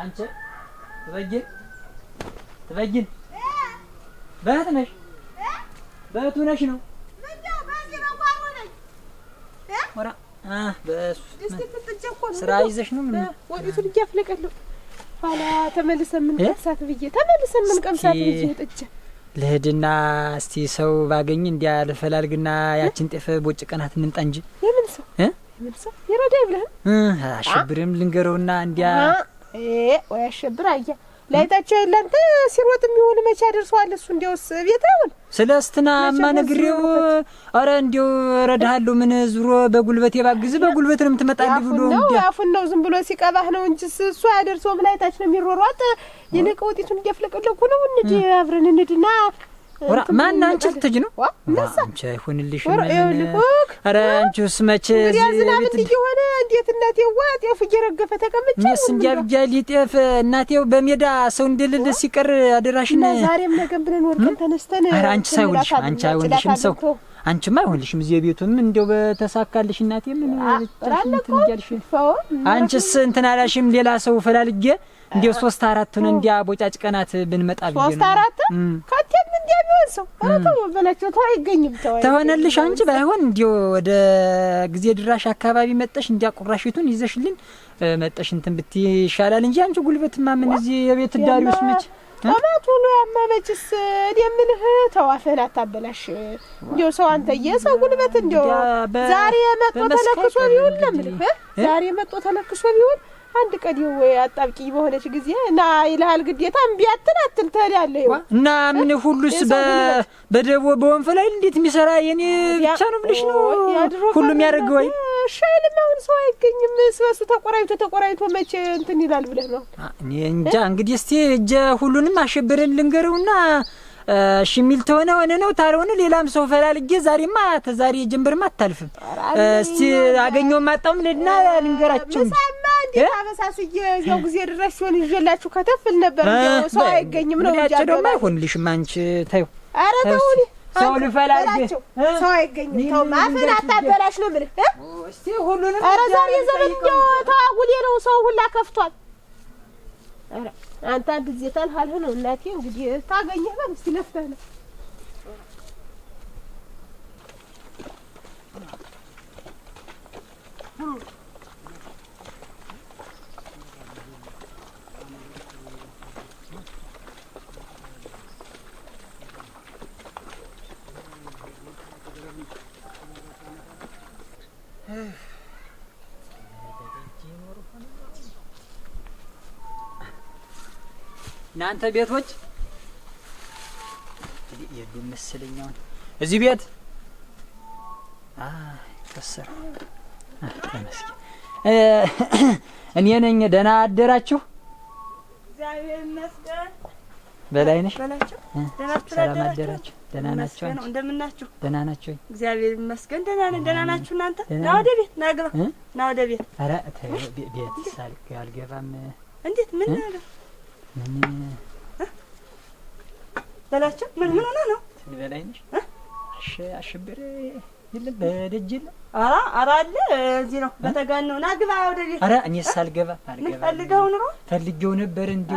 አንቺ ትበጊን በት ነሽ በቱ ነሽ ነው ምንድነው? በዚህ በጓሮ ነኝ። ወራ በሱ ስራ ይዘሽ ነው? ምን ወዲቱን እያፍለቀለሁ ኋላ ተመልሰን ምን ቀምሳት ብዬ ተመልሰን ምን ቀምሳት ብዬ ወጥቼ ልሂድና እስቲ ሰው ባገኝ እንዲያ ልፈላልግና ያችን ጤፍ ቦጭ ቀናት እንንጣ እንጂ የምን ሰው ይረዳኝ ብለህ አሸብርም ልንገረውና እንዲያ ወይ አሸብር አያ ላይታቸው ያላንተ ሲሮጥ የሚውል መቼ ያደርሰዋል እሱ እንዲያውስ ቤት አይውል ስለስትና ማነግሬው አረ እንዲያው እረዳሃለሁ ምን ዙሮ በጉልበት የባግዝ በጉልበት ነው የምትመጣልኝ ብሎ እንዲያ አፉን ነው ዝም ብሎ ሲቀባህ ነው እንጂ እሱ ያደርሰው ላይታች ነው የሚሮሯጥ የነቀ ወዲቱን እያፍለቀለኩ ነው እንዴ አብረን እንድና ወራ ማን አንቺ ልትጅ ነው አንቺ አይሆንልሽ አረ አንቺስ መቼ ያዝናምት ይሆነ እንዴት እናቴ ዋጥ የፍጀረገፈ ተቀምጬ እኔስ እንዲያ ብያሊ ጤፍ እናቴው በሜዳ ሰው እንደሌለ ሲቀር አደራሽን ዛሬም ነገም ብለን ወርቀን ተነስተን አረ አንቺ ሳይሆንልሽ አንቺ አይሆንልሽም ሰው አንቺማ አይሆንልሽም እዚህ ቤቱም እንደው በተሳካልሽ እናቴ ምን እንትን ይያልሽ አንቺስ እንትን አላሽም ሌላ ሰው ፈላልጌ እንዴው 3-4 ሆነ እንዲያ ቦጫጭ ቀናት ብንመጣ ቢሆን 3-4 ካቴም እንዲያ ቢሆን ሰው አራተው በላቸው ተው አይገኝም ተሆነልሽ አንቺ ባይሆን እንዴው ወደ ጊዜ ድራሽ አካባቢ መጣሽ እንዲያ ቁራሽቱን ይዘሽልን መጣሽ እንትን ብትይ ይሻላል እንጂ አንቺ ጉልበትማ ምን እዚህ የቤት ዳሪውስ መች አማቱ ነው ያማመችስ እንደምልህ ተዋፈን አታበላሽ እንዴው ሰው አንተ የሰው ጉልበት እንዴው ዛሬ መጥቶ ተለክሶ ቢሆን ለምልህ ዛሬ መጥቶ ተለክሶ ቢሆን አንድ ቀዲው አጣብቂ በሆነች ጊዜ ና ይልሃል ግዴታ እምቢ አትል ትሄዳለህ እና ምን ሁሉስ በደቦ በወንፈል አይደል እንዴት የሚሰራ የኔ ብቻ ነው ብለሽ ነው ሁሉም ያደርገው ወይ ሻይልም አሁን ሰው አይገኝም ስለሱ ተቆራይቶ መቼ እንትን ይላል ብለህ ነው እኔ እንጃ እንግዲህ እስቲ እጀ ሁሉንም አሸብረን ልንገረውና ሽሚል ተሆነ ነው ታረውን ሌላም ሰው ፈላልጌ ዛሬማ ተዛሬ ጀምብርማ አታልፍም እስቲ አገኘው ማጣም ለድና ልንገራቸው አበሳስዬ ያው ጊዜ ድረስ ሲሆን ይዤላችሁ ከተፍል ነበር ሰው አይገኝም ነው እንጂ አደረው አይሆንልሽም አንቺ ታዩ ኧረ ተውኝ ሰው ልፈላልጌ ሰው አይገኝም ተው ማፈን አታበላሽ ነው ምን እስቲ ሁሉንም ኧረ ዛሬ ዘመን ታጉሌ ነው ሰው ሁላ ከፍቷል ኧረ አንተ አንድ ጊዜ ታልሃል ነው እናቴ እንግዲህ ታገኘህ በል እስቲ ለፍተህ ነው እናንተ ቤቶች የሉም መስለኛው እዚህ ቤት ተሰራ ተመስገን እኔ ነኝ ደህና አደራችሁ እግዚአብሔር ይመስገን በላይ ነሽ በላችሁ ሰላም አደራችሁ ደህና ናችሁ እንደምናችሁ ደህና ናችሁ እግዚአብሔር ይመስገን ደህና ናችሁ እናንተ ና ወደ ቤት ና ግባ ና ወደ ቤት ኧረ ቤት ሳልክ አልገባም እንዴት ምን ነገር ምን በላችሁ ምን ሆነ ነው በላይ ነሽ አሸብር የለም በደጅ የለም ኧረ አለ እዚህ ነው በተጋነው ና ግባ ወደ ቤት ኧረ እኔ ሳልገባ ፈልገው ነው ፈልጌው ነበር እንዴ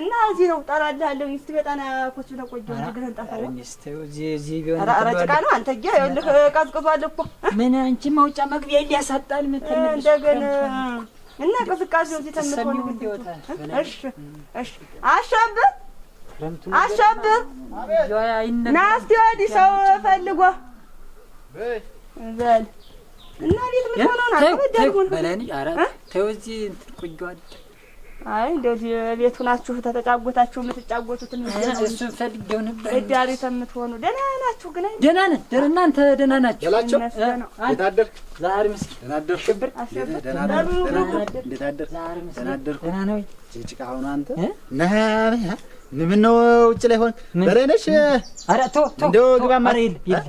እና እዚህ ነው ጠራልሃለሁ እስቲ በጣና ኮቹ ነው ቆጆ ግረን ጣፋው እንስቴው እዚህ ቢሆን ኧረ ጭቃ ነው አንተ ጋ ይኸውልህ ቀዝቅዟል እኮ ምን አንቺ ማውጫ መግቢያ ሊያሳጣል መተልሽ እንደገና እና ቅዝቃዜው እዚህ ተምቶኝ እንዲወጣ እሺ አሸብር ና እስቲ ወዲህ ሰው ፈልጎ በል እና ቤት ምን ሆነ ነው ተበደልኩን በላኒ ኧረ ተው እዚህ እንትን ቆይቷል አይ እንደዚህ ቤቱ ናችሁ ተተጫጎታችሁ የምትጫጎቱት እሱ ፈልጌው ነበር እዳሪ ተምትሆኑ ደህና ናችሁ ግን ደህና ነን እናንተ ደህና ናችሁ ያላችሁ የታደርክ ዛሬ ምስኪን ደህና አደርክ ሽብር ደህና አደርክ እንዴት አደርክ ዛሬ ምስኪን ደህና አደርክ ደህና ነው ጭቃ ሆነ አንተ ነህ ምን ነው ውጭ ላይ ሆን በረነሽ ኧረ ተው እንደው ግባ ማለት የለም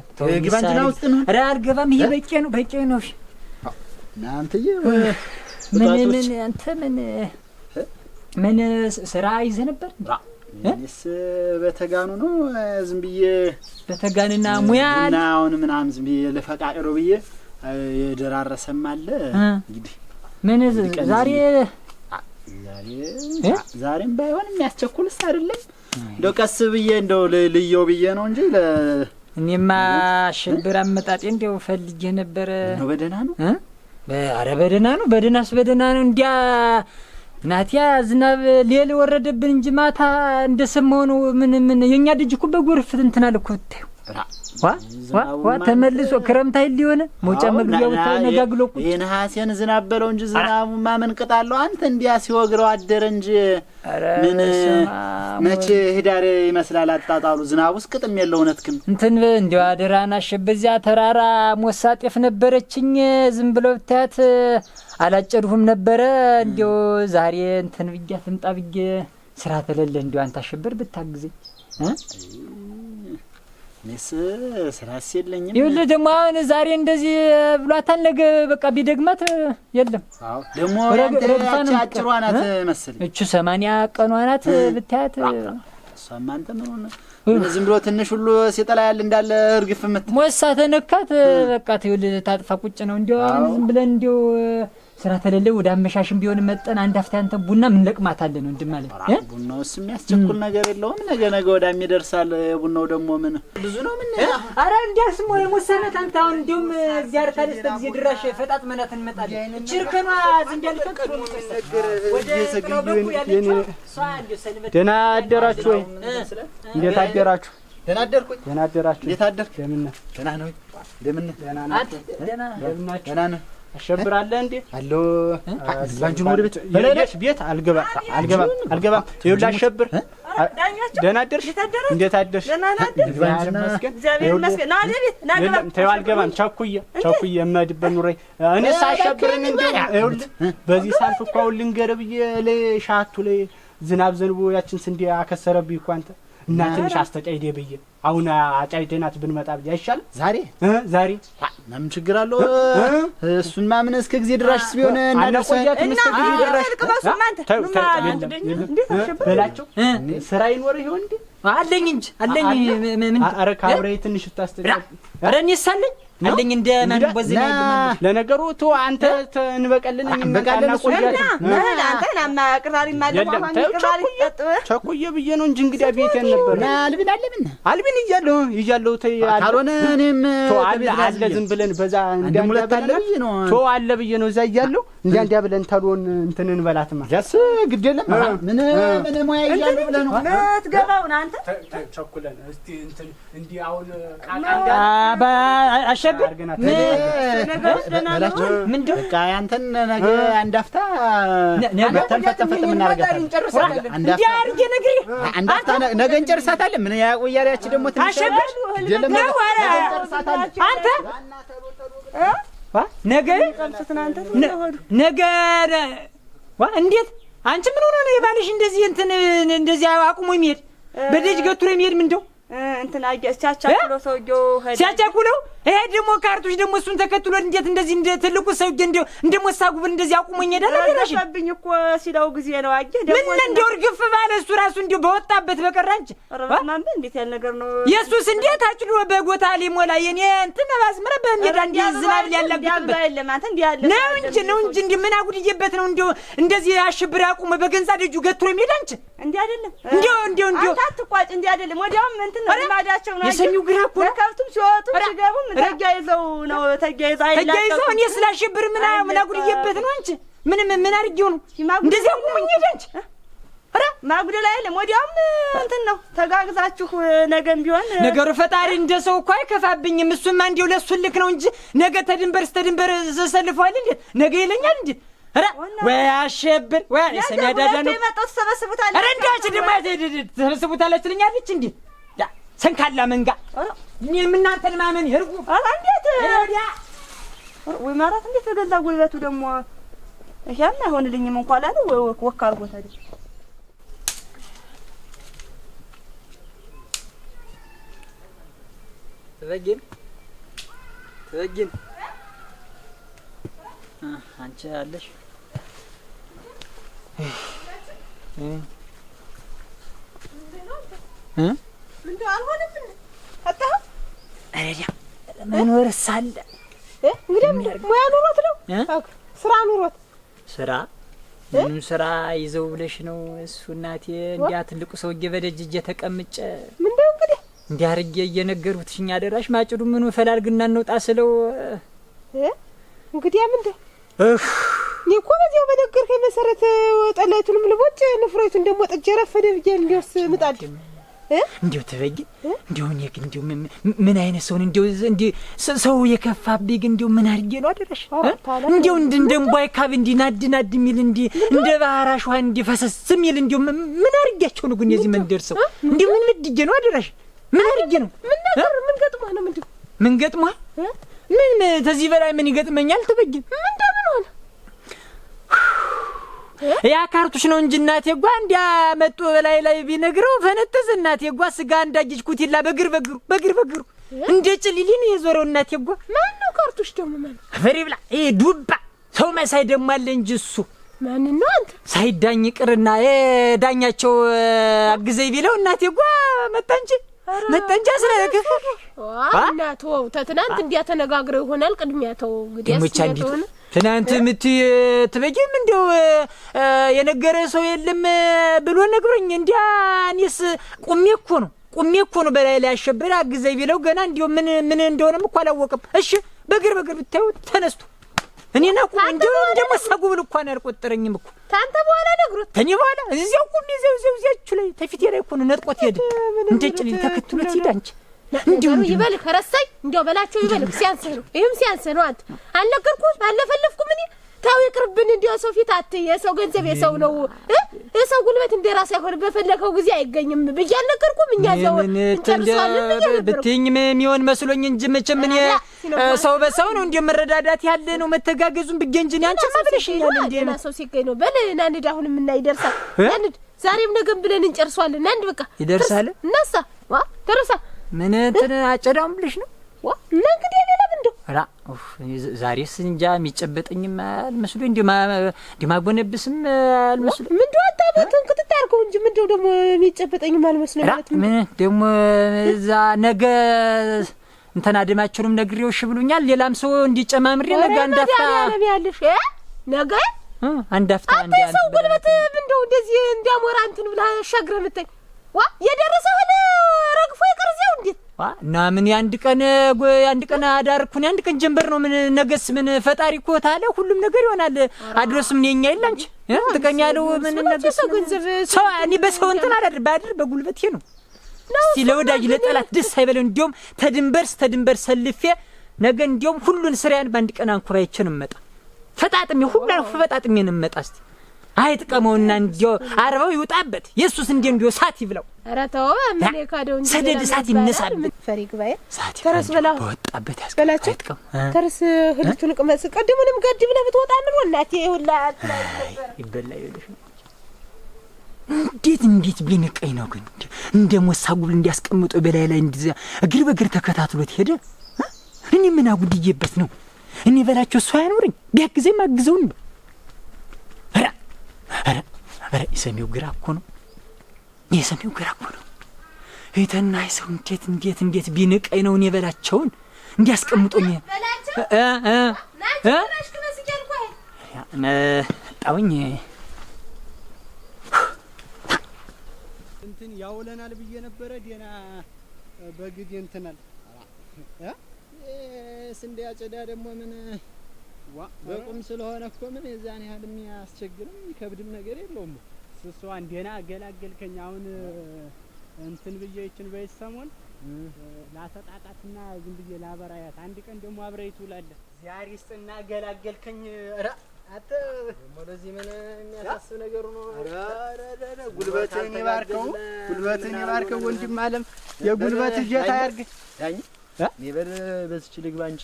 ግባ እንጂ ነው ውስጥ ነው ኧረ አልገባም ይሄ በቂ ነው እናንተዬ ምን አንተ ምን ስራ ይዘህ ነበር እኔስ በተጋኑ ነው ዝም ብዬ በተጋንና ሙያ እና አሁን ምናምን ዝም ብዬ ለፈቃቀሮ ብዬ የደራረሰም አለ እንግዲህ ምን ዛሬ ዛሬም ባይሆን የሚያስቸኩልስ አይደለም። እንደው ቀስ ብዬ እንደው ልየው ብዬ ነው እንጂ እኔማ ሽብር አመጣጤ እንደው ፈልጌ ነበር። ነው በደህና ነው? ኧረ በደህና ነው። በደህናስ በደህና ነው። እንዲያ ናቲያ ዝናብ ሌል ወረደብን እንጂ ማታ እንደሰማው ነው። ምን የኛ ልጅ እኮ በጎርፍ እንትን አለ እኮ ብታዩ። ዋ ተመልሶ ክረምት አይል ሊሆነ መውጫ መግቢያው ተነጋግሎ እኮ የነሐሴን ዝናብ በለው እንጂ ዝናቡ ማመን ቅጣለው። አንተ እንዲያ ሲወግረው አደረ እንጂ ምን መቼ ህዳር ይመስላል አጣጣሉ። ዝናቡስ ቅጥም የለው። እውነትክን እንትን እንዲያው አደራና በዚያ ተራራ ሞሳጤፍ ነበረችኝ። ዝም ብለው ብታያት አላጨድሁም ነበረ። እንዲያው ዛሬ እንትን ብያት ምጣ ብዬ ስራ ተለለ። እንዲያው አንተ አሸበር ብታግዘኝ ነስ ስራስ የለኝም። ይኸውልህ ደግሞ አሁን ዛሬ እንደዚህ ብሏታል። ነገ በቃ ቢደግማት የለም። አዎ ደግሞ አጭሯ ናት መሰለኝ። እቺ 80 ቀኗ ናት ብታያት። እሷማ አንተ ምን ሆነ ዝም ብሎ ትንሽ ሁሉ ሲጠላ ያለ እንዳለ እርግፍ ሞሳ ተነካት። በቃ ይኸውልህ ታጥፋ ቁጭ ነው። እንዲያው አሁን ዝም ብለን እንዲያው ስራ ተለለ ወደ አመሻሽም ቢሆን መጠን አንድ አፍታ አንተ ቡና ምን ለቅማታለን ነው እንደማለት ቡናውስ የሚያስቸኩል ነገር የለውም። ነገ ወዳም ይደርሳል። ቡናው ደግሞ ምን ብዙ ነው። ምን አረ እንዲያስ ሞሰነት አንተ አሁን እንደውም ዚያር ታለስተ ጊዜ ድራሽ ፈጣጥ መናት እንመጣለን። ችርከኗ ዝንጃልከት ደህና አደራችሁ ወይ? እንዴት አደራችሁ? ደህና አደርኩኝ። ደህና አደራችሁ? እንዴት አደርክ? ደህና ደህና ነው። ደህና ደህና አሸብራለህ እንዴ? አሎ ዛንጁን ወደ ቤት በለለሽ ቤት አልገባም። ይኸውልህ አሸብር ደህና አደርሽ? እንዴት አደርሽ? እግዚአብሔር ይመስገን። ና ቤት ና ገባ። ተይው አልገባም። ቸኩዬ እመድበት ኑሬ እኔስ አሸብርን እንዴ? ይኸውልህ በዚህ ሳልፍ እኮ አሁን ልንገርህ ብዬ ለሻቱ ላይ ዝናብ ዘንቦ ያችን ስንዴ አከሰረብኝ እኮ አንተ እና ትንሽ አስተጫይዴ ብዬ አሁን አጫይደናት ብንመጣ ብዬ አይሻልም? ዛሬ ምን ችግር አለው? እሱን ማምን እስከ ጊዜ ድራሽ ቢሆን እናደርሳት እና በላቸው ስራ ይኖር ይሆን እንዴ? አለኝ እንጂ አለኝ። ምን አረ ካብሬ ትንሽ ታስተጫይ አረ እኔስ አለኝ እንደ ማን በዚህ ላይ ለነገሩ ቶ አንተ እንበቀልን እንበቃለን ቆያችሁ አንተ ናማ ቅራሪ ማለት ነው። ቅራሪ ቸኩዬ ብዬ ነው እንጂ እንግዲያ ቤት ነበር አልብን ይያለው ተይ አልሆነ እኔም ቶ አለ ዝም ብለን በዛ እንዲያምለታለኝ ነው ቶ አለ ብዬ ነው እዛ ይያለው እንዲያ ብለን ታሎን እንትን እንበላትማ ያስ ግድ የለም። ምን ሙያ ይያለው ብለህ ነው ትገባው አንተ ቸኩለን እስቲ እንትን እንዲ አሁን ቃቃ አሸብር ምን በቃ ያንተን ነገ አንዳፍታ ተንፈተን እናረጋታለን። አንዳፍታ አርጌ ነግሬ አንዳፍታ ነገ እንጨርሳታለን። ምን ያቆያሪያች ደግሞ ትንሽ አይደለም አንተ ነገ እንዴት አንቺ ምን ሆነ ነው የባልሽ እንደዚህ እንትን እንደዚህ አቁሞ የሚሄድ በደጅ ገትሮ የሚሄድ ምንድነው እንትን ሲያቻኩለው ሰውዬው ሲያቻኩለው ይሄ ደግሞ ካርቱሽ ደግሞ እሱን ተከትሎ እንዴት እንደዚህ እንደ ትልቁ ሰውዬ እንደ ሞሳጉብል እንደዚህ አቁሞኝ ሄዳል። አደረሽብኝ እኮ ሲለው ጊዜ ነው አየህ ደግሞ ምን እንደው እርግፍ ባለ እሱ ራሱ እንደው በወጣበት በቀራንች ማን እንዴት ያለ ነገር ነው ኢየሱስ እንዴት አጭሎ በጎታ ሊሞላ የኔ እንትን ባስመረ በእንዴት እንደ ዝናብ ያለበት አይደለም አንተ እንዴ ያለ ነው እንጂ እንደ ምን አጉድዬበት ነው እንደው እንደዚህ አሽብር አቁመ በገንዛ ልጁ ገትሮ የሚሄድ አንቺ እንዴ አይደለም እንደው አንተ አትቋጭ እንዴ አይደለም ወዲያውም እንትን ነው ማዳቸው ነው የሰሚው ግራ እኮ ከብቱም ሲወጡ ሲገቡም ተጋይዘው ነው ተጋይዘው እኔ ስላሽብር ምን አጉድዬበት ነው አንቺ ምን አርጊው ነው እንደዚህ አቁመኝ ሄድ አንቺ አረ ማጉደላ አይደለም ወዲያውም እንትን ነው ተጋግዛችሁ ነገም ቢሆን ነገሩ ፈጣሪ እንደሰው እኮ አይከፋብኝም። እሱማ እንደው ለሱ ልክ ነው እንጂ ነገ ተድንበር ዘሰልፈዋል እንዴ ነገ ይለኛል እንዴ አረ ወይ አሸብር ወይ ሰሚያዳዳ ነው የመጣው ተሰበስቡታል። አረ እንዳች ደግሞ ተሰበስቡታለች ትልኛለች እንዴ ሰንካላ መንጋ ምን እናንተን ማመን ይርጉ አረ እንዴት ወይ ማራት እንዴት ተገዛ ጉልበቱ ደግሞ እያማ አይሆንልኝም እንኳን አለ ወይ ወካር ቦታ አይደል ተወጊን አንቺ አለሽ እንዴ አልሆነም አጣ አረዲያ መኖር ሳለ እንግዲህ ሙያ ኑሮት ነው ስራ ኑሮት ስራ ምንም ስራ ይዘው ብለሽ ነው እሱ እናቴ እንዲያ ትልቁ ሰውዬ በደጅ ተቀምጬ ምንድነው እንግዲህ እንዲያ አርጌ እየነገርኩት ሽኛ አደራሽ ማጭዱ ምን ፈላልግና እንውጣ ስለው እንግዲህ ምንድነው እኔ እኮ በዚያው በነገርከኝ መሰረት ጠላይቱንም ልቦጭ ንፍሮይቱን ደግሞ ጠጀ ረፈደ ብዬ እንዲወስ ምጣድ እንዲው ተበጊ እንዲው እኔ ግን እንዲው ምን አይነት ሰው እንዲው እንዲ ሰው የከፋብኝ ግን እንዲው ምን አርጌ ነው አደረሽ እንዲው እንደምባይ ካብ እንዲ ናድ ሚል እንዲ እንደ ባህራሽ ውሃ እንዲ ፈሰስ ሚል እንዲው ምን አርጌያቸው ነው ግን የዚህ መንደር ሰው እንዲው ምን ልድጌ ነው አደረሽ ምን አርጌ ነው ምን ገጥሟ ነው ምን ገጥሟ ምን ተዚህ በላይ ምን ይገጥመኛል ተበጊ ምን ሆነ ያ ካርቱሽ ነው እንጂ እናቴ ጓ እንዲያ መጥቶ ላይ ቢነግረው ፈነተዘ እናቴ ጓ ስጋ እንዳጅጅ ኩቲላ በግር እንደ ጭሊሊ ነው የዞረው እናቴ ጓ ማን ነው ካርቱሽ ደግሞ ማን አፈሪ ብላ ዱባ ሰው መሳይ ደሞ አለ እንጂ እሱ ማን ነው አንተ ሳይዳኝ ቅርና ዳኛቸው አግዘይ ቢለው እናቴ ጓ መጣንጂ አስረከፈ እናቶ ተትናንት እንዲያ ተነጋግረው ይሆናል ቅድሚያ ተው እንግዲህ ትናንት ትበጊም እንደው የነገረ ሰው የለም ብሎ ነግሮኝ እንዲያ እኔስ ቁሜ እኮ ነው በላይ ላይ አሸብር አግዘይ ቢለው ገና እንደው ምን እንደሆነም እኮ አላወቅም። እሺ በግር ብታዩ ተነስቶ እኔና ቁም እንደው እንደመሳጉብል እኮ ነው ያልቆጠረኝም እኮ ታንተ በኋላ ነግሮት ተኔ በኋላ እዚያው ቁሜ እዚያው ላይ ተፊቴ ላይ እኮ ነው ነጥቆት ሄደ እንደጭልኝ ተከትሎት ሂዳንቺ እንዲሁ ይበል ከረሳይ እንዲው በላቸው ይበል ሲያንሰህ ነው ይሄም ሲያንሰህ ነው አንተ አልነገርኩም አለፈልፍኩም እኔ ታው ይቅርብን እንዲው ሰው ፊት የሰው ገንዘብ የሰው ነው የሰው ጉልበት እንደራስ አይሆን በፈለከው ጊዜ አይገኝም ብዬ አልነገርኩም እኛ ዘው እንጨርሳለን ብትይኝ የሚሆን መስሎኝ እንጂ መቼም እኔ ሰው በሰው ነው እንደመረዳዳት ያለ ነው መተጋገዙን ብገንጅን ያንቺማ ብለሽኛል እንዴ ሰው ሲገኝ ነው በለና እንዴ አሁን ምን ይደርሳል እንዴ ዛሬም ነገም ብለን እንጨርሳለን አንድ በቃ ይደርሳል እናሳ ተረሳ ምን እንትን አጨዳም ብለሽ ነው እና እንግዲህ ሌላ ምንድነው ራ ዛሬስ እንጃ የሚጨበጠኝም አልመስሎ እንደማጎነብስም አልመስሎ ምንድነው አታበትን ክትታርኩ እንጂ ምንድነው ደግሞ የሚጨበጠኝም አልመስሎ ማለት ምን ደግሞ እዛ ነገ እንተና ደማቸውንም ነግሬው ሽብሉኛል ሌላም ሰው እንዲጨማምሪ ነገ አንዳፍታ ያለሽ ነገ አንዳፍታ አንተ ሰው ጉልበት ምንድነው እንደዚህ እንዲያሞራ እንትን ብላ ሻግረ ምታይ የደረሰው ረግፎ ይቀርዚው እንዴ እና ምን ያንድ ቀን አዳርኩኝ ያንድ ቀን ጀንበር ነው ምን ነገስ ምን ፈጣሪ እኮ ታለ ሁሉም ነገር ይሆናል አድሮስ ምን የኛ ይላንች ተቀኛለው ምን ነገስ ሰው እኔ በሰው እንትን ባድር በጉልበቴ ነው እስቲ ለወዳጅ ለጠላት ደስ አይበለው እንዲያውም ተድንበር ሰልፌ ነገ እንዲያውም ሁሉን ስራያን ባንድ ቀን አንኩራይቼ ነው መጣ ፈጣጥም ሁሉን ፈጣጥም ነው መጣ እስቲ አይጥቀመውና እንዲያው አርባው ይውጣበት ኢየሱስ እንዲያው ሳት ይብለው ኧረ ተው ምን የካደው እንጂ ሰደድ ሳት ይነሳል ፈሪግ ባይ ተረስ በላ ወጣበት ያስቀላችሁ ተረስ ህልቱን ቅመስ ቀድሙንም ገድ ብለህ ብትወጣ ምን ወናቴ ይሁላ ይበላ ይልሽ እንዴት ቢንቀኝ ነው ግን እንደሞሳጉል እንዲያስቀምጡ በላይ ላይ እንደዚያ እግር በእግር ተከታትሎት ሄደ እኔ ምን አጉድዬበት ነው እኔ በላቸው እሱ አያኖርኝ ቢያግዘኝ ማግዘውን ነው ኧረ የሰሚው ግራ እኮ ነው እተና ይሰው እንዴት ቢንቀኝ ነው እኔ በላቸውን እንዲያስቀምጡኝ ጣውኝ እንትን ያውለናል ብዬ ነበረ ዴና በግድ እንትናል ስንዴ አጨዳ ደግሞ ምን በቁም ስለሆነ እኮ ምን የዛን ያህል የሚያስቸግርም ይከብድም ነገር የለውም እሱ አንዴና አገላገልከኝ አሁን እንትን ብዬችን በይሰሞን ላሰጣጣትና ዝም ብዬ ላበራያት አንድ ቀን ደግሞ አብረይቱ ላለ ዛሬስና አገላገልከኝ አተ ወደዚህ ምን የሚያሳስብ ነገር ነው ጉልበትን ይባርከው ወንድም አለም የጉልበት ጀታ ያርግ ዳኝ ይበል በዚች ልግባ እንጂ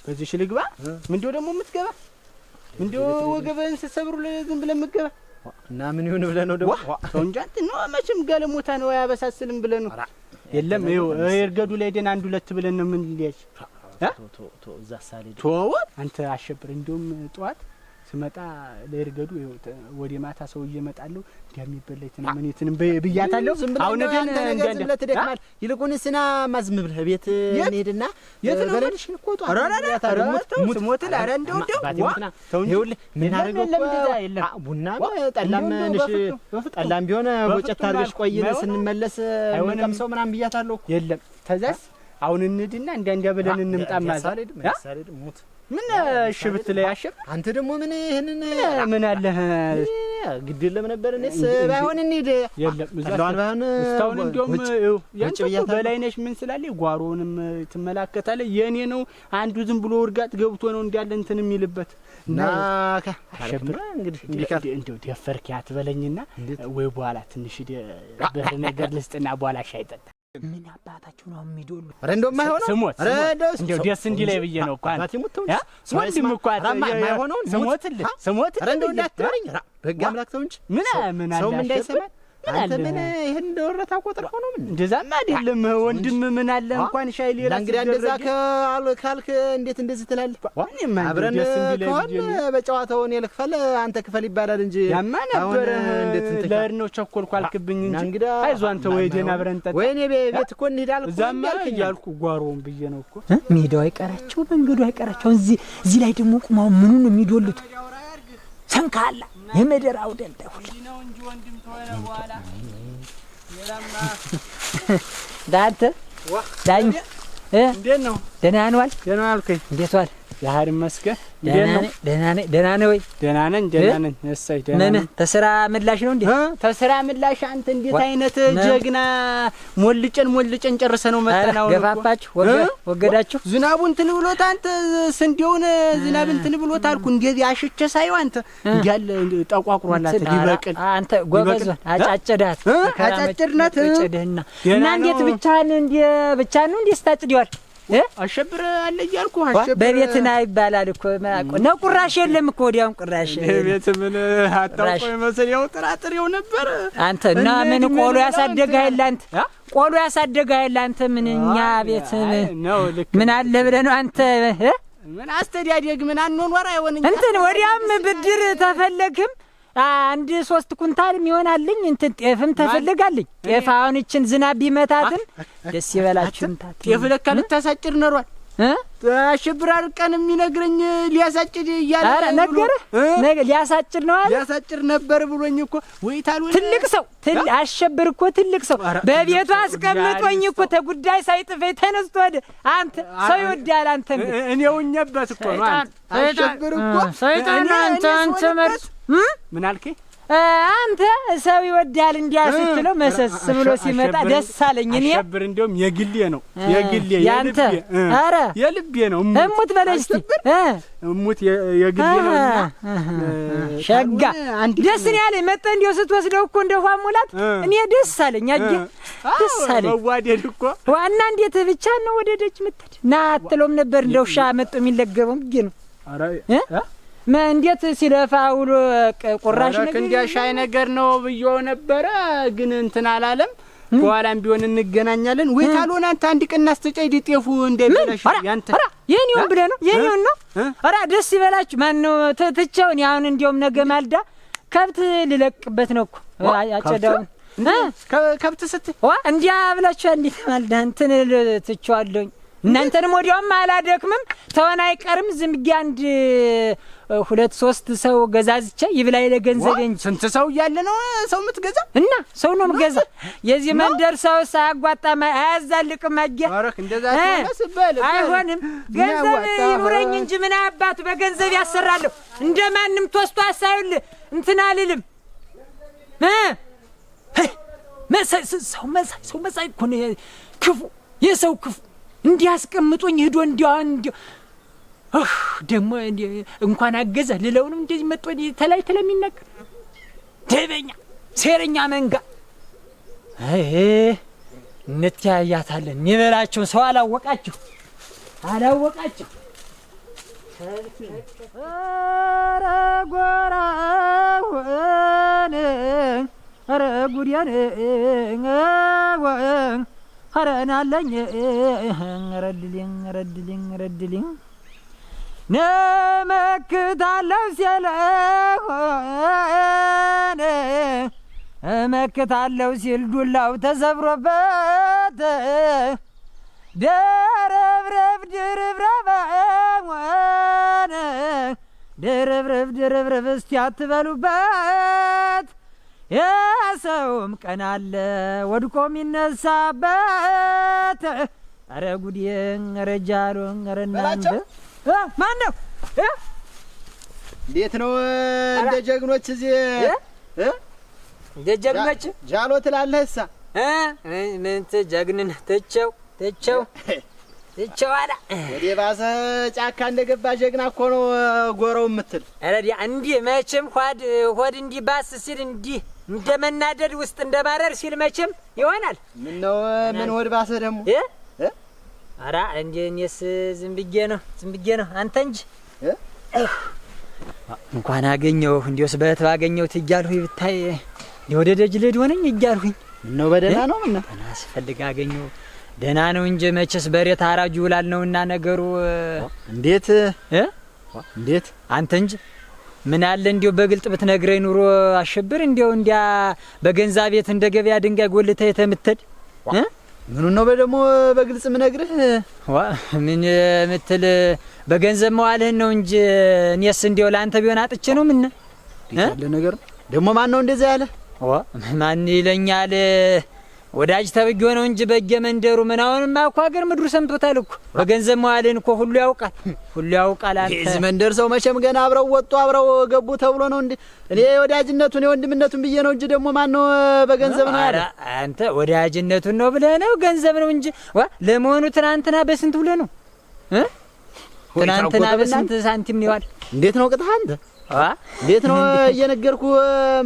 በዚች ልግባ ምንድነው ደግሞ የምትገባ ምንድነው ወገበን ሲሰብሩ ለዝም ብለ የምትገባ እና ምን ይሁን ብለ ነው ደግሞ ሰው እንጂ አንተ ነው መቼም ጋለሞታ ነው ያበሳስልም ብለ ነው የለም ይኸው እርገዱ ላይ ደና አንድ ሁለት ብለን ነው ምን ሊያች ቶ እዛ ሳለ ቶ አንተ አሸብር እንደውም ጧት ስመጣ ለርገዱ ወደ ማታ ሰው እየመጣለሁ እንደሚበላይተን ምንይተን በብያታለሁ አሁን ግን እንደለ ተደክማል ይልቁንስ ና ማዝም ብለህ ቤት እንሄድና በለንሽን እኮ ጧት ሞት ላረ እንደው ይኸውልህ ምን አደረገው ቡና ጠላም ነሽ ጠላም ቢሆን ወጨት አድርገሽ ቆይነ ስንመለስ አይሆንም ሰው ምናምን ብያታለሁ የለም ተዛስ አሁን እንድና እንደ ብለን እንምጣ ማሳለድ ሞት ምን ሽብት ላይ አሸብ አንተ ደግሞ ምን ይሄንን ምን አለ ግድ የለም ነበር እኔስ ባይሆን እንሂድ የለም እዛውን ባይሆን ስታውን እንደውም ያንቺ በላይነሽ ምን ስላለ ጓሮንም ትመላከታለህ የኔ ነው አንዱ ዝም ብሎ ወርጋት ገብቶ ነው እንዲያለ እንትን የሚልበት እና አሸብራ እንግዲህ እንደው ደፈርክ ያትበለኝና ወይ በኋላ ትንሽ በር ነገር ልስጥና በኋላ ሻይ ጠጣ ምን አባታችሁ ነው የሚዶሉ አረ እንደውም አይሆነው ስሞት እንደው ደስ እንዲ ላይ ብዬ ነው እኮ ወንድም እኮ አይሆነው ስሞት አረ እንደው እንዳትበረኝ በሕግ አምላክ ተው እንጂ ምን አለ ሰው ምን እንዳይሰማ አንተ ምን ይሄን እንደወረታ ቆጥር ሆኖ ምን እንደዛማ አይደለም ወንድም ምን አለ እንኳን ሻይ ሌላ እንግዲህ እንደዛ ካልክ እንዴት እንደዚህ ትላለህ አብረን ከሆነ በጨዋታው እኔ ልክፈል አንተ ክፈል ይባላል እንጂ ያማ ነበር ለር ነው ቸኮልኩ አልክብኝ እንጂ አይዞህ አንተ ወይ ደና አብረን ጠጣ ወይኔ ቤት እኮ እንሄዳለን እዛማ ያልኩ ጓሮውን ብዬ ነው እኮ ሜዳው አይቀራቸው መንገዱ አይቀራቸው እዚህ ላይ ደግሞ ቁማው ምኑ ነው የሚዶሉት ሰንካላ የመደር አውደል ደውል ነው እንጂ ወንድም ተወለ በኋላ የራማ ዳንተ ዳኝ እንዴት ነው ደህና ነው አልክ ደህና አልከኝ እንዴት ዋል ያህር መስገን ደህና ነህ ወይ ደህና ነኝ እሰይ ደህና ነኝ ተስራ ምላሽ ነው እንዴ ተስራ ምላሽ አንተ እንዴት አይነት ጀግና ሞልጨን ጨርሰ ነው መጣናው ገፋፋችሁ ወገዳችሁ ዝናቡን እንትን ብሎት አንተ ስንዴውን ዝናብ እንትን ብሎት አልኩ እንደዚህ አሽቸ ሳይው አንተ እንዲያል ጠቋቁሯላት ሊበቅል አንተ ጎበዝ አጫጭዳት አጫጭድናት እና እንዴት ብቻህን እንዴ ስታጭዲዋል አሸብር አለ እያልኩ አሸብር በቤትና ይባላል እኮ ነው ቁራሽ የለም እኮ ወዲያውን ቁራሽ ቤት ምን አጣቆ መሰለው ጥራጥሬው ነበር አንተ እና ምን ቆሎ ያሳደጋ አይላንት ቆሎ ያሳደጋ አይላንተ ምንኛ ቤት ምን አለ ብለህ ነው አንተ ምን አስተዳደግ ምን አንኖር አይሆንኝ እንትን ወዲያም ብድር ተፈለግም አንድ 3 ኩንታል የሚሆናልኝ እንትን ጤፍም ተፈልጋልኝ ጤፍ አሁን እችን ዝናብ ቢመታትም ደስ ይበላችሁ እንታት ጤፍ ለካ ልታሳጭር ነሯል አሸብር አርቀን የሚነግረኝ ሊያሳጭድ ይያለ ነገር ሊያሳጭድ ነው አለ ሊያሳጭድ ነበር ብሎኝ እኮ ወይታሉ አሸብር እኮ ትልቅ ሰው በቤቱ አስቀምጦኝ እኮ ተጉዳይ ሳይጥፈኝ ተነስቶ አንተ ሰው ይወዳል አንተ እኔውኝበት እኮ ነው አሸብር እኮ ሰይጣን አንተ መርጥ ምን አልከኝ አንተ ሰው ይወዳል እንዲያ ስትለው መሰስ ብሎ ሲመጣ ደስ አለኝ እኔ አሸብር እንደውም የግሌ ነው ያንተ አረ የልቤ ነው እሙት በለሽ እሙት የግሌ ነው ሸጋ ደስ ያለኝ መጣ እንዲው ስትወስደው እኮ እንደው ፋሙላት እኔ ደስ አለኝ ደስ አለኝ ወዋዴል እኮ ዋና እንዴት ብቻ ነው ወደ ደጅ መጣድ ና አትሎም ነበር እንደው ሻ መጥቶ የሚለገበው እንዴ ነው አረ እንዴት ሲለፋ ውሎ ቁራሽ ነገር እንዲያሻይ ነገር ነው ብዬው ነበር ግን እንትን አላለም በኋላም ቢሆን እንገናኛለን ወይ ታልሆነ አንተ አንድ ቀን አስተጨይድ ጤፉ እንደበላሽ ያንተ የኔውን ብለህ ነው የኔውን ነው አራ ደስ ይበላችሁ ማን ነው ተትቻውን ያውን እንዲያውም ነገ ማልዳ ከብት ልለቅበት ነው እኮ አጨዳውን ከብት ስትይ እንዲያ ብላችሁ እንዴት ማልዳ እንትን ትቻዋለኝ እናንተንም ወዲያውም አላደክምም ተወና አይቀርም ዝም አንድ 2-3 ሰው ገዛዝቼ ይብላይ ለገንዘብ እንጂ ስንት ሰው ያለ ነው ሰው ምትገዛ እና ሰው ነው ምገዛ የዚህ መንደር ሰው ሳያጓጣማ አያዛልቅም አገ አረክ እንደዛ ተመስበል አይሆንም ገንዘብ ይኑረኝ እንጂ ምን አባቱ በገንዘብ ያሰራለሁ እንደማንም ተወስቶ አሳይል እንትን አልልም ሰው መሳይ እኮ ነው ክፉ የሰው ክፉ እንዲያስቀምጡኝ ሄዶ እንዲያው ደግሞ እንኳን አገዘ ልለውንም እንደዚህ መጥቶ ተላይ ተለሚነገር ደበኛ ሴረኛ መንጋ እንተያያታለን ይበላችሁ ሰው አላወቃችሁ ኧረ ጎራውን ኧረ ጉዲያን ኧረ ናለኝ ረድልኝ ነመክታለሁ ሲለሆን እመክታለሁ ሲል ዱላው ተሰብሮበት ደረብረብ ድርብርብ እስቲ አትበሉበት የሰውም ቀን አለ ወድቆ የሚነሳበት። ኧረ ጉዴ! ኧረ ጃሎ! ኧረ እናንተ ማን ነው? እንዴት ነው እንደ ጀግኖች እዚህ እንደ ጀግኖች ጃሎ ትላለህሳ? ምን ጀግንን ትቸው አላ ወደ ባሰ ጫካ እንደገባ ጀግና እኮ ነው ጎረው የምትል። ኧረ እንዲህ መቼም ሆድ እንዲህ ባስ ሲል እንዲህ እንደ መናደድ ውስጥ እንደ ማረር ሲል መቼም ይሆናል። ምን ነው ምን ሆድ ባሰ ደግሞ? ኧረ እኔስ ዝም ብዬ ነው አንተ እንጂ እንኳን አገኘሁ እንዲያውስ በት ባገኘሁት እያልሁኝ ብታይ ወደ ደጅ ልሄድ ሆነኝ እያልሁኝ። ምን ነው በደህና ነው? ምን ነው ስፈልግ አገኘሁ። ደህና ነው እንጂ መቼስ በሬ ታራጁ ይውላል ነውና ነገሩ። እንዴት አንተ እንጂ ምን አለ እንዲያው በግልጥ ብትነግረኝ ኑሮ አሸብር እንዲያው እንዲያ በገንዛ ቤት እንደ ገበያ ድንጋይ ጎልተህ የተምትድ ምኑን ነው ደግሞ በግልጽ ምነግርህ? ምን ምትል በገንዘብ መዋልህን ነው እንጂ እኔስ እንዲያው ለአንተ ቢሆን አጥቼ ነው። ምን ያለ ነገር ደግሞ ማን ነው እንደዛ ያለ? ማን ይለኛል? ወዳጅ ተብዬ ነው እንጂ በየመንደሩ ምን አሁንማ እኮ ሀገር ምድሩ ሰምቶታል እኮ በገንዘብ መዋልህን እኮ ሁሉ ያውቃል። አንተ እዚህ መንደር ሰው መቼም ገና አብረው ወጡ አብረው ገቡ ተብሎ ነው እንዴ? እኔ ወዳጅነቱን የወንድምነቱን ብዬ ነው እንጂ ደግሞ ማን ነው በገንዘብ ነው ያለ? አንተ ወዳጅነቱን ነው ብለህ ነው ገንዘብ ነው እንጂ ለመሆኑ ትናንትና በስንት ብለህ ነው? ትናንትና በስንት ሳንቲም ነው ያለ? እንዴት ነው ቅጣህ አንተ? እንዴት ነው እየነገርኩ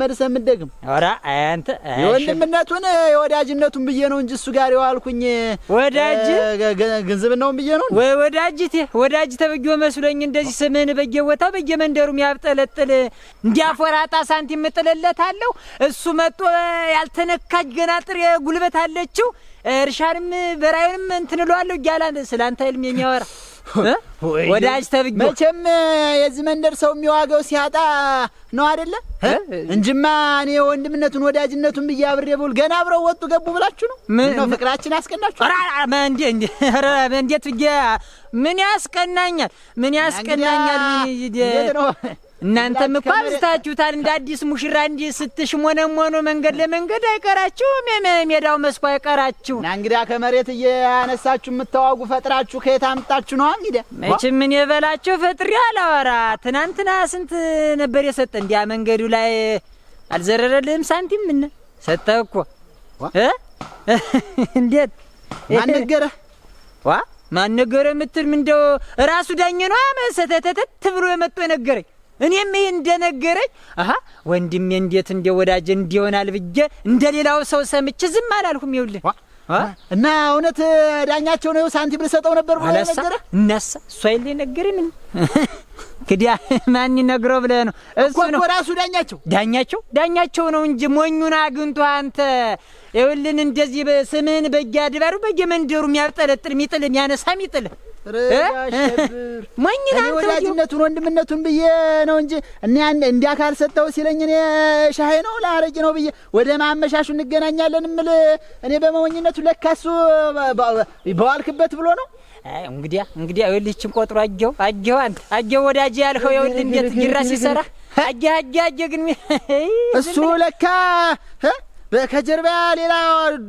መልሰህ የምትደግም? ኧረ አንተ የወንድምነቱን የወዳጅነቱን ብዬ ነው እንጂ እሱ ጋር የዋልኩኝ ወዳጅ ገንዘብናውን ብዬ ነው ወይ ወዳጅ ተብዬ መስሎኝ እንደዚህ ስምህን በየቦታው በየመንደሩ የሚያብጠለጥል እንዲያፎራጣ ሳንቲም እጥልለታለሁ። እሱ መጥቶ ያልተነካች ገና ጥሬ ጉልበት አለችው እርሻንም በራዩንም እንትን እለዋለሁ እያለ ስላንተ ህልም የሚያወራ ወዳጅ ተብዬ መቼም የዚህ መንደር ሰው የሚዋገው ሲያጣ ነው አይደለ እንጂማ እኔ ወንድምነቱን ወዳጅነቱን ብዬ አብሬ ብውል ገና አብረው ወጡ ገቡ ብላችሁ ነው? ምን ነው ፍቅራችን አስቀናችሁ? እንዴት ብዬ ምን ያስቀናኛል? እናንተም እኮ አብዝታችሁታል። እንደ አዲስ ሙሽራ እንዲህ ስትሽሞነሞኑ መንገድ ለመንገድ አይቀራችሁም፣ ሜዳው መስኩ አይቀራችሁ። እና እንግዲያ ከመሬት እያነሳችሁ የምታዋጉ ፈጥራችሁ ከየት አምጣችሁ ነው? እንግዲያ መቼም ምን የበላችሁ ፈጥሪ አላወራ። ትናንትና ስንት ነበር የሰጠ? እንዲያ መንገዱ ላይ አልዘረረልህም ሳንቲም? ምን ሰጠህ እኮ እንዴት ማን ነገረህ? ማን ነገረህ የምትል ምን እንደው ራሱ ዳኘ ነው መሰተተተ ብሎ የመጣው የነገረኝ። እኔም ይሄ እንደነገረኝ ወንድሜ እንዴት እንደ ወዳጅ እንዲሆናል ብዬ እንደሌላው ሰው ሰምቼ ዝም አላልኩም። ይኸውልህ እና እውነት ዳኛቸው ነው ሳንቲም ልሰጠው ነበር ብሎ ነገረህ? እነሳ እሱ አይደል ነገረኝ። ምን ክዲያ ማን ይነግረው ብለህ ነው? እሱ ነው ራሱ ዳኛቸው ነው እንጂ ሞኙን አግኝቶ አንተ ይኸውልህ እንደዚህ በስምህን በየአድባሩ በየመንደሩ የሚያብጠለጥል የሚጥል የሚያነሳ የሚጥል ሞኝና አንተ ወዳጅነቱን ወንድምነቱን ብዬ ነው እንጂ እንዲያ ካልሰጠው ሲለኝ እኔ ሻይ ነው ላረጅ ነው ብዬ ወደ ማመሻሹ እንገናኛለን እምል እኔ በመሞኝነቱ ለካሱ በዋልክበት ብሎ ነው። እንግዲያ ይኸውልህ እችን ቆጥሮ አየው ወዳጅ ያልኸው ይኸውልህ እንዴት ጅራ ሲሰራ አየ ግን እሱ ለካ ከጀርባ ሌላ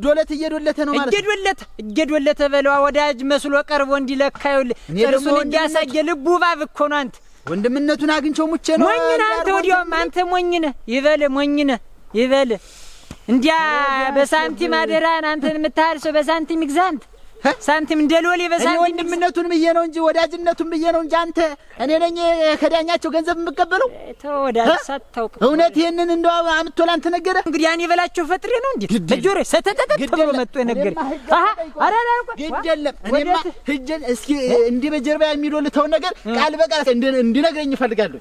ዶለት እየዶለተ ነው ማለት እየዶለተ በለዋ ወዳጅ መስሎ ቀርቦ እንዲለካ ይኸውልህ ጥርሱን እንዲያሳየ ልቡ ባብ እኮ ነው። አንተ ወንድምነቱን አግኝቼው ሙቼ ነው ሞኝና አንተ ወዲያውም አንተ ሞኝነ ይበል እንዲያ በሳንቲም አደራን አንተን የምታህል ሰው በሳንቲም ይግዛንት ሳንቲም እንደሎሌ በሳንቲም ወንድምነቱን ብዬ ነው እንጂ ወዳጅነቱን ብዬ ነው እንጂ አንተ እኔ ነኝ ከዳኛቸው ገንዘብ የምቀበለው? ተወዳጅ ሳታውቅ እውነት ይሄንን እንደው አምጥቶላን ተነገረ። እንግዲህ ያኔ በላቸው ፈጥሬ ነው እንዴ በጆሮ ሰተተተ ተብሎ መጥቶ የነገረ ግደለም። እኔማ ህጀን እስኪ እንዲህ በጀርባ የሚዶልተው ነገር ቃል በቃል እንዲነግረኝ እፈልጋለሁ።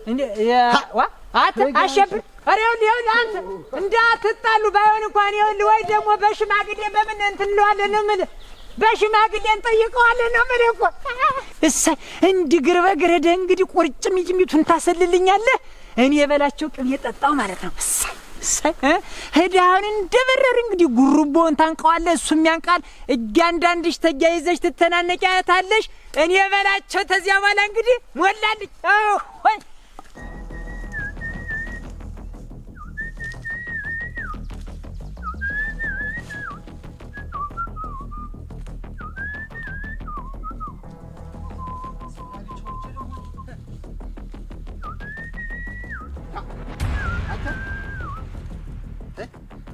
አሸብር ይኸውልህ አንተ እንዳትጣሉ ባይሆን እንኳን ይኸውልህ ወይ ደግሞ በሽማግሌ በምን እንትን እንለዋለን ነው የምልህ በሽማግሌን ጠይቀዋለሁ ነው የምልህ እኮ። እሰይ እንዲህ ግር በግር ሄደህ እንግዲህ ቁርጭምጭሚቱን ታሰልልኛለህ። እኔ የበላቸው ቅቤ ጠጣው ማለት ነው። እሰይ ሄደህ አሁን እንደበረር እንግዲህ ጉሩቦውን ታንቀዋለህ፣ እሱም ያንቃል። እያንዳንድሽ ተያይዘሽ ትተናነቂያታለሽ። እኔ የበላቸው ተዚያ በኋላ እንግዲህ ሞላልኝ። ወይ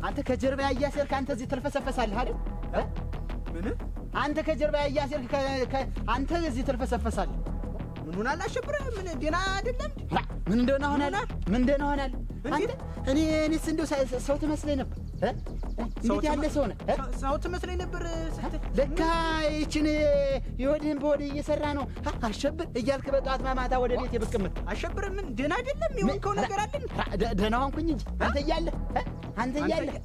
አንተ ከጀርባ ያያሰርክ አንተ እዚህ ተልፈሰፈሳለህ አይደል? ምን አንተ ከጀርባ ያያሰርክ አንተ እዚህ ተልፈሰፈሳለህ። ምን ሆናል? አሸብረ ምን ደና አይደለም። ምን እንደሆነ ሆናል። ምን እንደሆነ ሆናል። አንተ እኔስ እንደው ሰው ትመስለኝ ነበር። እንዴት ያለ ሰው ነህ? ሰው ትመስለኝ ነበር። ለካ ይችን ይወድህን በወዲህ እየሰራ ነው አሸብር እያልክ በጠዋት ማማታ ወደ ቤት የብቅምት አሸብር ምን ደና አይደለም። የሆንከው ነገር አለን። ደና ሆንኩኝ እንጂ አንተ እያለህ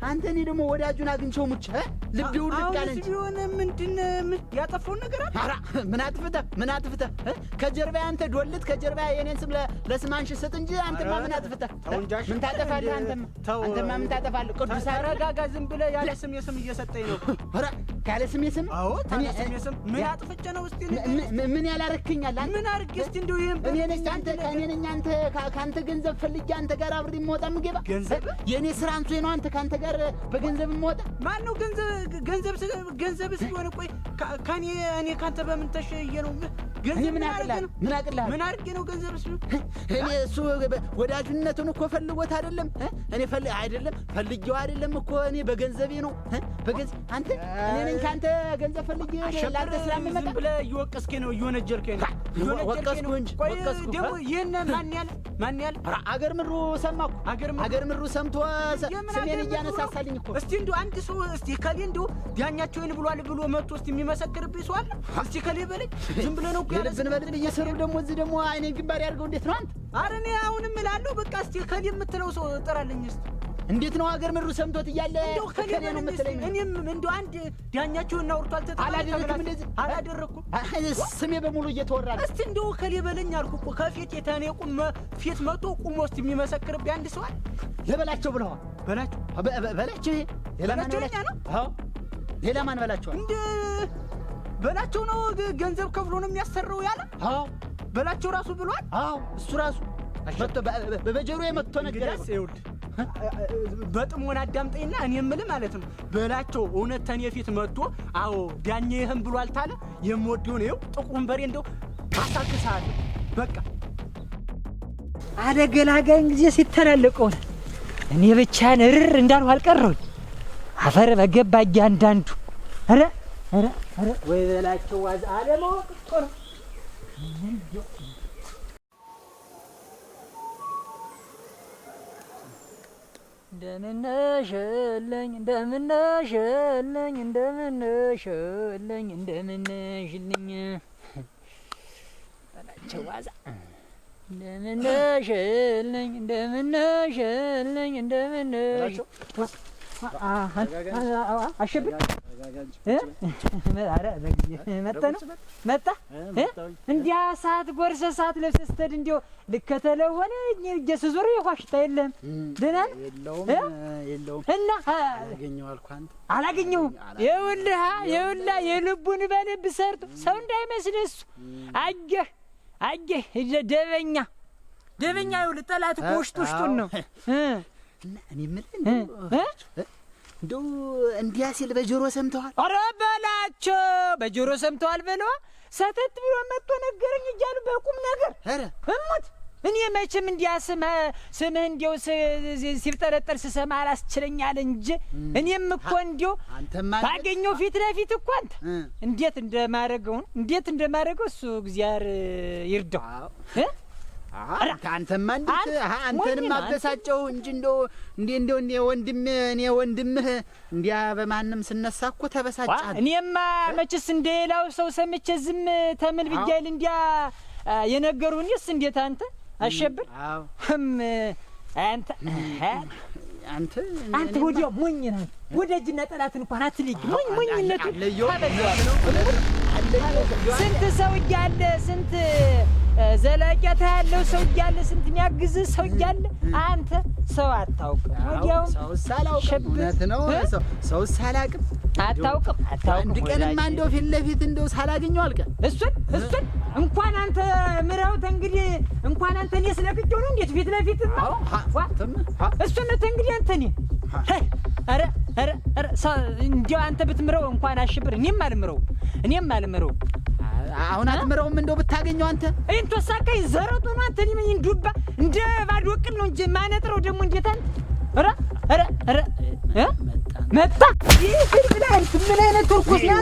አንተ እኔ ደግሞ ወዳጁን አግኝቼው ሙች ልቤ ሁሉ ቃለኝ ቢሆን ምንድን ያጠፋውን ነገር አለ? ምን አጥፍተህ ከጀርባ አንተ ዶልት ከጀርባ የኔን ስም ለስማንሽ ስጥ እንጂ አንተማ ምን አጥፍተህ ምን ታጠፋለህ? አንተማ ምን ታጠፋለህ? ቅዱስ አረጋጋ ዝም ብለህ ያለ ስም የስም እየሰጠኝ ነው። ኧረ ካለ ስም የስም አዎ ታለ ስም የስም ምን አጥፍቼ ነው? እስቲ ምን ያላረክኛል? ምን አርግ እስቲ እንደው ይሄን እኔ ነኝ አንተ ካንተ ገንዘብ ፈልጌ አንተ ጋር አብሬ የምወጣ ምገባ ገንዘብ የኔ ስራ አንተ ነው። አንተ ካንተ ጋር በገንዘብ የምወጣ ማን ነው? ገንዘብ ሲሆን ቆይ እኔ ካንተ በምን ተሸየ ነው? ገንዘብ ምን አቅልሃል? ምን አርጌ ነው ገንዘብ ሲሆን? እኔ እሱ ወዳጅነቱን እኮ ፈልጎት አይደለም። እኔ ፈልጌው አይደለም እኮ እኔ በገንዘቤ ነው። በገንዘብ አንተ እኔ ነኝ ካንተ ገንዘብ ፈልጌ ላንተ ስላምመጣ ብለህ እየወቀስከኝ ነው፣ እየወነጀልከኝ ነው። ወቀስኩ እንጂ ቆይ ደግሞ ይሄን ማን ያለ አገር ምሩ ሰማኩ። አገር ምሩ ሰምቶ ስሜን እያነሳሳልኝ እኮ። እስቲ እንደው አንድ ሰው እስቲ ከሌ እንደው ዳኛቸውን ብሎ መጥቶ እስቲ የሚመሰክርብኝ ሰው አለ? እስቲ ከሌ በለኝ። ዝም ብለህ ነው ያለብን በልብን እየሰሩ ደግሞ እዚህ ደግሞ አይኔን ግንባር ያድርገው። እንዴት ነው አንተ? ኧረ እኔ አሁንም እላለሁ በቃ እስቲ ከሌ የምትለው ሰው ጥራልኝ እስቲ። እንዴት ነው አገር ምሩ ሰምቶት እያለ ከሌ ነው የምትለኝ? እኔም እንደው አንድ ዳኛቸውን አውርቷል አላደረኩም። እንደዚህ አላደረኩም። ስሜ በሙሉ እየተወራ ነው። እስቲ እንደው ከሌ በለኝ አልኩ እኮ። ከፊት የተኔ ፊት መጥቶ ቁሞ እስቲ የሚመሰክርብኝ አንድ ሰው አለ? ለበላቸው ብለዋል። በላቸው ሌላ ማን በላቸው ነው? አዎ ሌላ ማን በላቸው? እንደ በላቸው ነው ገንዘብ ከፍሎ ነው የሚያሰራው ያለ? አዎ በላቸው ራሱ ብሏል። አዎ እሱ ራሱ መጥቶ በጀሮዬ መጥቶ ነገር ይኸውልህ በጥሞና አዳምጠኝና እኔ የምልህ ማለት ነው በላቸው እውነት ተኔ ፊት መጥቶ አዎ ዳኛ ይህን ብሏል ታለ የምወደውን ይኸው ጥቁሩን በሬ እንደው አሳክሳለሁ። በቃ አደገላጋኝ ጊዜ ሲተላለቀው እኔ ብቻዬን እርር እንዳልሁ አልቀረሁኝ። አፈር በገባ እያንዳንዱ ኧረ ወይ በላቸው ዋዝ አለማወቅ እኮ ነው። እንደምነሽልኝ በላቸው ዋዛ እንደምነሽልኝ አሸብር መጣ እንዲያ ሰዓት ጎርሰ ሰዓት ለብሰህ ስትሄድ እንዲያው ልከተለው ሆነ እየስዞር የኳሽታ የለህም። ደህና የለውም እና አላገኘሁም። ይኸውልህ የልቡን በልብ ሰርቶ ሰው እንዳይመስልህ እሱ አየህ ደበኛ ይኸውልህ ጠላት እኮ ውሽጡን ነው። እና እኔ የምልህ እንደው እንዲያ ሲል በጆሮ ሰምተዋል? ኧረ በላቸው በጆሮ ሰምተዋል በለዋ። ሰተት ብሎ መጥቶ ነገረኝ እያሉ በቁም ነገር ኧረ እሙት እኔ መቼም እንዲያ ስምህ እንዲያው ሲብጠረጠር ስሰማ አላስችለኛል እንጂ እኔም እኮ እንዲያው ባገኘው ፊት ለፊት እኮ አንተ እንዴት እንደማደርገው እሱ እግዚአብሔር ይርዳው። አንተማ አንተንም አበሳጨው እንጂ እንደው እኔ ወንድምህ እንዲያ በማንም ስነሳ እኮ ተበሳጫለሁ። እኔማ መችስ እንደሌላው ሰው ሰምቼ ዝም ተምን ብያለሁ። እንዲያ የነገሩኝስ እንዴት አንተ አሸብር አንተ አንተ ወዲያው ሞኝ ነህ። ወዳጅና ጠላት እንኳን አትለይ። ሞኝነቱ ስንት ሰው እያለ ስንት ዘለቄታ ያለው ሰው እያለ ስንት የሚያግዝ ሰው እያለ አንተ ሰው አታውቅም። ወዲያው ሰው ሳላውቅም እውነት ነው። ሰው ሳላውቅም አታውቅም። አንድ ቀንማ እንደው ፊት ለፊት እንደው ሳላገኘው አልቀ እሱን እንኳን አንተ ምራውት እንግዲህ እንኳን አንተ እኔ ስለቅቄው ነው እንዴት ፊት ለፊት እሱን ነው እንግዲህ አንተ እኔ ኧረ እንዲያው አንተ ብትምረው እንኳን አሽብር እኔም አልምረው አሁን አትምረውም እንደው ብታገኘው አንተ እን ተሳካይ ዘረጡ ነው አንተ ሊመኝ እንዱባ እንደ ባዶ ወቅል ነው እንጂ ማነጥረው ደግሞ እንዴት አንተ መጣ ይህ ምን አይነት ተርኩስ ነው